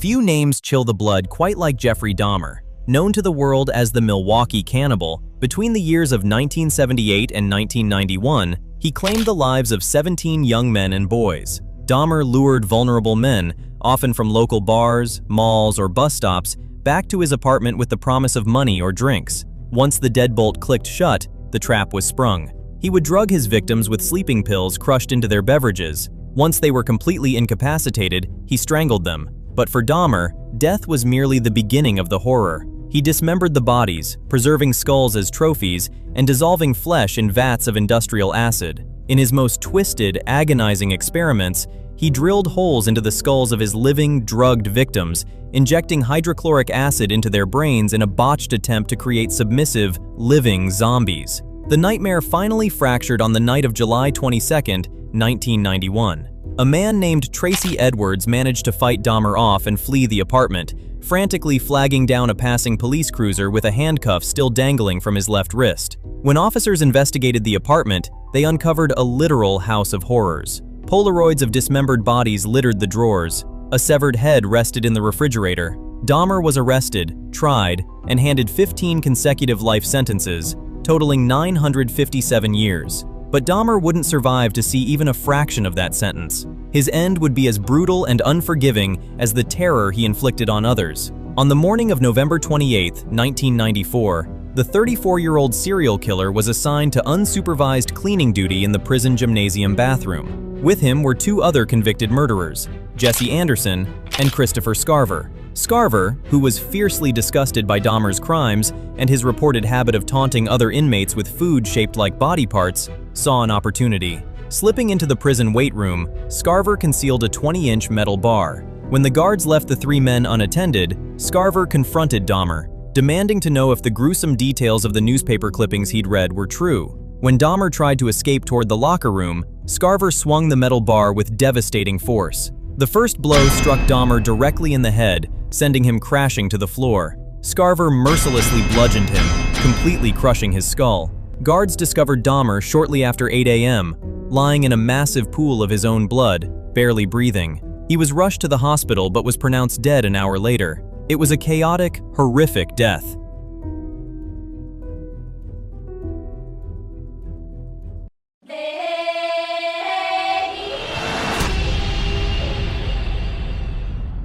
Few names chill the blood quite like Jeffrey Dahmer. Known to the world as the Milwaukee Cannibal, between the years of 1978 and 1991, he claimed the lives of 17 young men and boys. Dahmer lured vulnerable men, often from local bars, malls, or bus stops, back to his apartment with the promise of money or drinks. Once the deadbolt clicked shut, the trap was sprung. He would drug his victims with sleeping pills crushed into their beverages. Once they were completely incapacitated, he strangled them. But for Dahmer, death was merely the beginning of the horror. He dismembered the bodies, preserving skulls as trophies and dissolving flesh in vats of industrial acid. In his most twisted, agonizing experiments, he drilled holes into the skulls of his living, drugged victims, injecting hydrochloric acid into their brains in a botched attempt to create submissive, living zombies. The nightmare finally fractured on the night of July 22, 1991. A man named Tracy Edwards managed to fight Dahmer off and flee the apartment, frantically flagging down a passing police cruiser with a handcuff still dangling from his left wrist. When officers investigated the apartment, they uncovered a literal house of horrors. Polaroids of dismembered bodies littered the drawers. A severed head rested in the refrigerator. Dahmer was arrested, tried, and handed 15 consecutive life sentences, totaling 957 years. But Dahmer wouldn't survive to see even a fraction of that sentence. His end would be as brutal and unforgiving as the terror he inflicted on others. On the morning of November 28, 1994, the 34-year-old serial killer was assigned to unsupervised cleaning duty in the prison gymnasium bathroom. With him were two other convicted murderers, Jesse Anderson and Christopher Scarver. Scarver, who was fiercely disgusted by Dahmer's crimes and his reported habit of taunting other inmates with food shaped like body parts, saw an opportunity. Slipping into the prison weight room, Scarver concealed a 20-inch metal bar. When the guards left the three men unattended, Scarver confronted Dahmer, demanding to know if the gruesome details of the newspaper clippings he'd read were true. When Dahmer tried to escape toward the locker room, Scarver swung the metal bar with devastating force. The first blow struck Dahmer directly in the head, sending him crashing to the floor. Scarver mercilessly bludgeoned him, completely crushing his skull. Guards discovered Dahmer shortly after 8 a.m., lying in a massive pool of his own blood, barely breathing. He was rushed to the hospital but was pronounced dead an hour later. It was a chaotic, horrific death.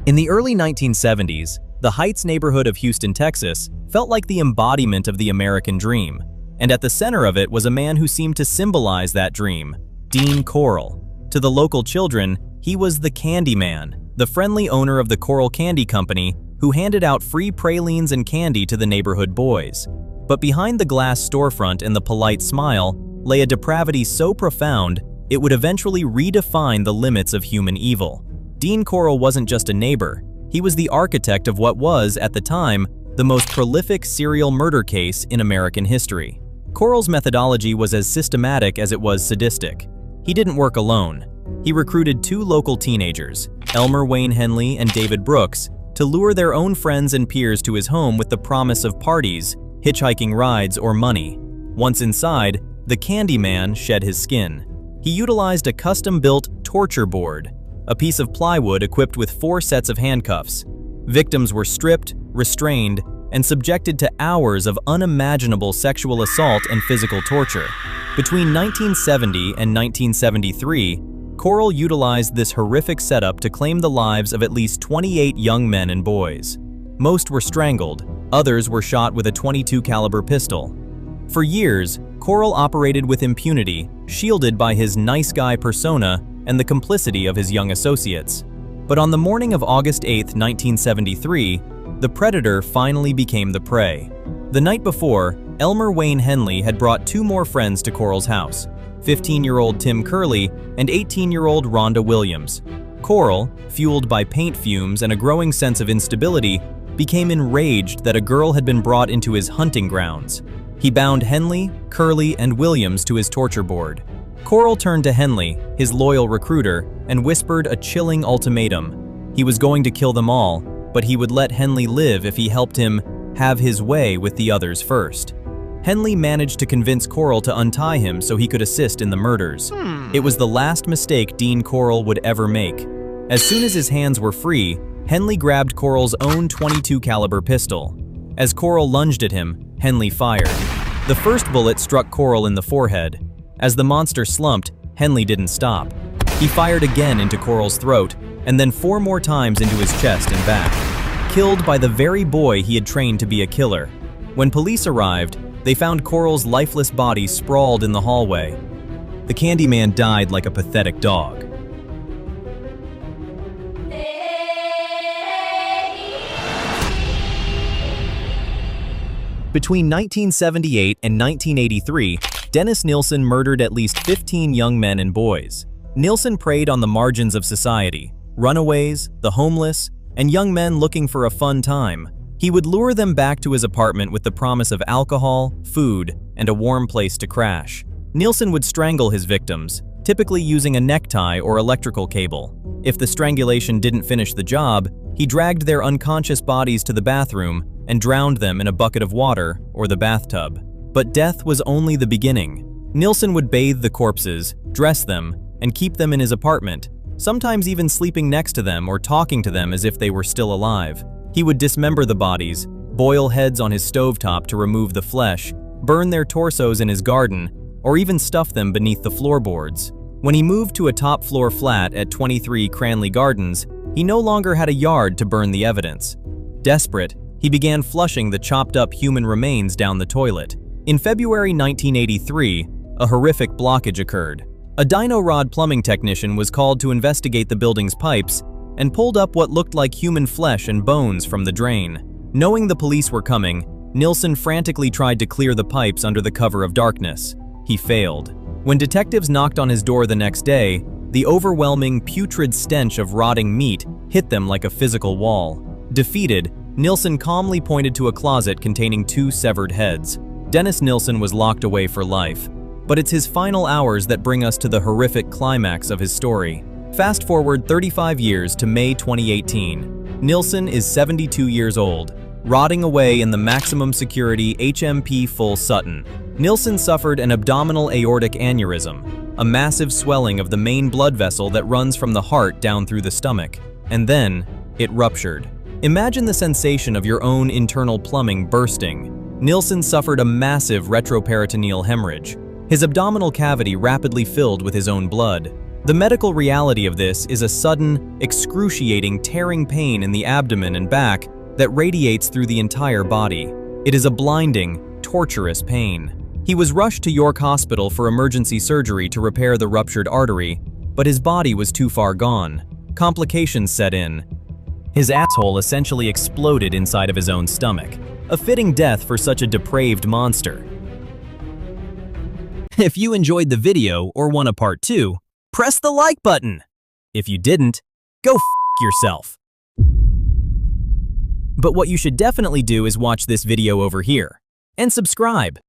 In the early 1970s, the Heights neighborhood of Houston, Texas, felt like the embodiment of the American dream. And at the center of it was a man who seemed to symbolize that dream, Dean Corll. To the local children, he was the Candy Man, the friendly owner of the Corll Candy Company who handed out free pralines and candy to the neighborhood boys. But behind the glass storefront and the polite smile lay a depravity so profound it would eventually redefine the limits of human evil. Dean Corll wasn't just a neighbor, he was the architect of what was, at the time, the most prolific serial murder case in American history. Corll's methodology was as systematic as it was sadistic. He didn't work alone. He recruited two local teenagers, Elmer Wayne Henley and David Brooks, to lure their own friends and peers to his home with the promise of parties, hitchhiking rides, or money. Once inside, the Candy Man shed his skin. He utilized a custom-built torture board, a piece of plywood equipped with 4 sets of handcuffs. Victims were stripped, restrained, and subjected to hours of unimaginable sexual assault and physical torture. Between 1970 and 1973, Corll utilized this horrific setup to claim the lives of at least 28 young men and boys. Most were strangled, others were shot with a .22 caliber pistol. For years, Corll operated with impunity, shielded by his nice guy persona and the complicity of his young associates. But on the morning of August 8, 1973, the predator finally became the prey. The night before, Elmer Wayne Henley had brought 2 more friends to Corll's house, 15-year-old Tim Curley and 18-year-old Rhonda Williams. Corll, fueled by paint fumes and a growing sense of instability, became enraged that a girl had been brought into his hunting grounds. He bound Henley, Curley, and Williams to his torture board. Corll turned to Henley, his loyal recruiter, and whispered a chilling ultimatum. He was going to kill them all, but he would let Henley live if he helped him have his way with the others first. Henley managed to convince Corll to untie him so he could assist in the murders. It was the last mistake Dean Corll would ever make. As soon as his hands were free, Henley grabbed Corll's own .22 caliber pistol. As Corll lunged at him, Henley fired. The first bullet struck Corll in the forehead. As the monster slumped, Henley didn't stop. He fired again into Corll's throat, and then 4 more times into his chest and back. Killed by the very boy he had trained to be a killer. When police arrived, they found Corll's lifeless body sprawled in the hallway. The Candyman died like a pathetic dog. Between 1978 and 1983, Dennis Nilson murdered at least 15 young men and boys. Nilson preyed on the margins of society, runaways, the homeless, and young men looking for a fun time. He would lure them back to his apartment with the promise of alcohol, food, and a warm place to crash. Nilson would strangle his victims, typically using a necktie or electrical cable. If the strangulation didn't finish the job, he dragged their unconscious bodies to the bathroom and drowned them in a bucket of water or the bathtub. But death was only the beginning. Nilson would bathe the corpses, dress them, and keep them in his apartment, sometimes even sleeping next to them or talking to them as if they were still alive. He would dismember the bodies, boil heads on his stovetop to remove the flesh, burn their torsos in his garden, or even stuff them beneath the floorboards. When he moved to a top-floor flat at 23 Cranley Gardens, he no longer had a yard to burn the evidence. Desperate, he began flushing the chopped-up human remains down the toilet. In February 1983, a horrific blockage occurred. A dyno rod plumbing technician was called to investigate the building's pipes and pulled up what looked like human flesh and bones from the drain. Knowing the police were coming, Nilson frantically tried to clear the pipes under the cover of darkness. He failed. When detectives knocked on his door the next day, the overwhelming, putrid stench of rotting meat hit them like a physical wall. Defeated, Nilson calmly pointed to a closet containing 2 severed heads. Dennis Nilson was locked away for life. But it's his final hours that bring us to the horrific climax of his story. Fast forward 35 years to May 2018. Nilson is 72 years old, rotting away in the maximum security HMP Full Sutton. Nilson suffered an abdominal aortic aneurysm, a massive swelling of the main blood vessel that runs from the heart down through the stomach, and then it ruptured. Imagine the sensation of your own internal plumbing bursting. Nilson suffered a massive retroperitoneal hemorrhage. His abdominal cavity rapidly filled with his own blood. The medical reality of this is a sudden, excruciating, tearing pain in the abdomen and back that radiates through the entire body. It is a blinding, torturous pain. He was rushed to York Hospital for emergency surgery to repair the ruptured artery, but his body was too far gone. Complications set in. His asshole essentially exploded inside of his own stomach. A fitting death for such a depraved monster. If you enjoyed the video or want a part 2, press the like button. If you didn't, go f*** yourself. But what you should definitely do is watch this video over here and subscribe.